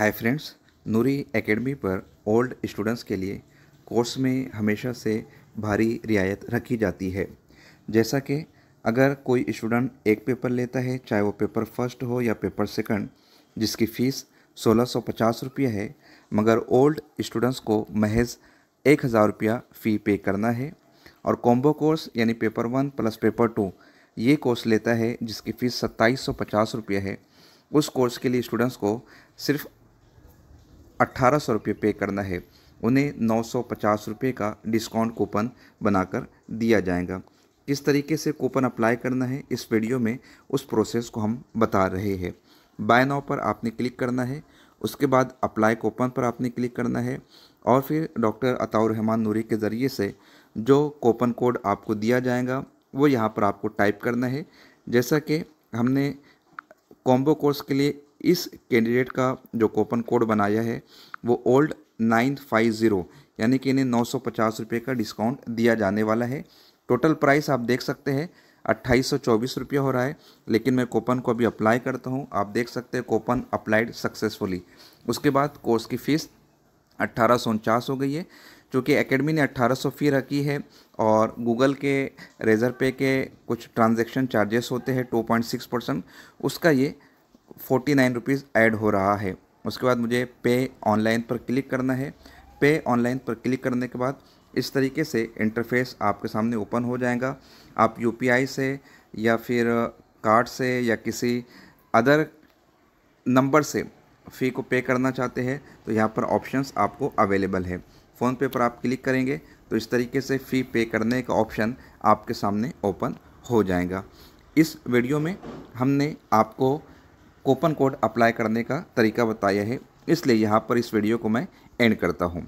Hi friends, नूरी academy पर old students के लिए कोर्स में हमेशा से भारी रियायत रखी जाती है। जैसा कि अगर कोई स्टूडेंट एक पेपर लेता है, चाहे वो पेपर फर्स्ट हो या पेपर सेकंड, जिसकी फ़ीस 1650 रुपये है, मगर ओल्ड स्टूडेंट्स को महज 1000 रुपया फ़ी पे करना है। और कॉम्बो कोर्स यानी पेपर 1 प्लस पेपर 2 ये कोर्स लेता है जिसकी फ़ीस 2750 रुपये है। उस कोर्स के लिए स्टूडेंट्स को सिर्फ 1800 रुपये पे करना है। उन्हें 950 रुपये का डिस्काउंट कूपन बनाकर दिया जाएगा। किस तरीके से कूपन अप्लाई करना है, इस वीडियो में उस प्रोसेस को हम बता रहे हैं। बाय नाउ पर आपने क्लिक करना है, उसके बाद अप्लाई कूपन पर आपने क्लिक करना है और फिर डॉक्टर अताउर रहमान नूरी के ज़रिए से जो कूपन कोड आपको दिया जाएगा वो यहाँ पर आपको टाइप करना है। जैसा कि हमने कॉम्बो कोर्स के लिए इस कैंडिडेट का जो कूपन कोड बनाया है वो ओल्ड 950 यानी कि इन्हें 950 रुपये का डिस्काउंट दिया जाने वाला है। टोटल प्राइस आप देख सकते हैं 2824 रुपये हो रहा है, लेकिन मैं कूपन को अभी अप्लाई करता हूँ। आप देख सकते हैं कूपन अप्लाइड सक्सेसफुली। उसके बाद कोर्स की फ़ीस 1849 हो गई है। चूँकि एकेडमी ने 1800 फ़ी रखी है और गूगल के रेजर पे के कुछ ट्रांजैक्शन चार्जेस होते हैं 2.6%, उसका ये 49 रुपीज़ ऐड हो रहा है। उसके बाद मुझे पे ऑनलाइन पर क्लिक करना है। पे ऑनलाइन पर क्लिक करने के बाद इस तरीके से इंटरफेस आपके सामने ओपन हो जाएगा। आप यूपीआई से या फिर कार्ड से या किसी अदर नंबर से फ़ी को पे करना चाहते हैं तो यहाँ पर ऑप्शंस आपको अवेलेबल है। फ़ोन पे पर आप क्लिक करेंगे तो इस तरीके से फ़ी पे करने का ऑप्शन आपके सामने ओपन हो जाएगा। इस वीडियो में हमने आपको कूपन कोड अप्लाई करने का तरीका बताया है, इसलिए यहाँ पर इस वीडियो को मैं एंड करता हूँ।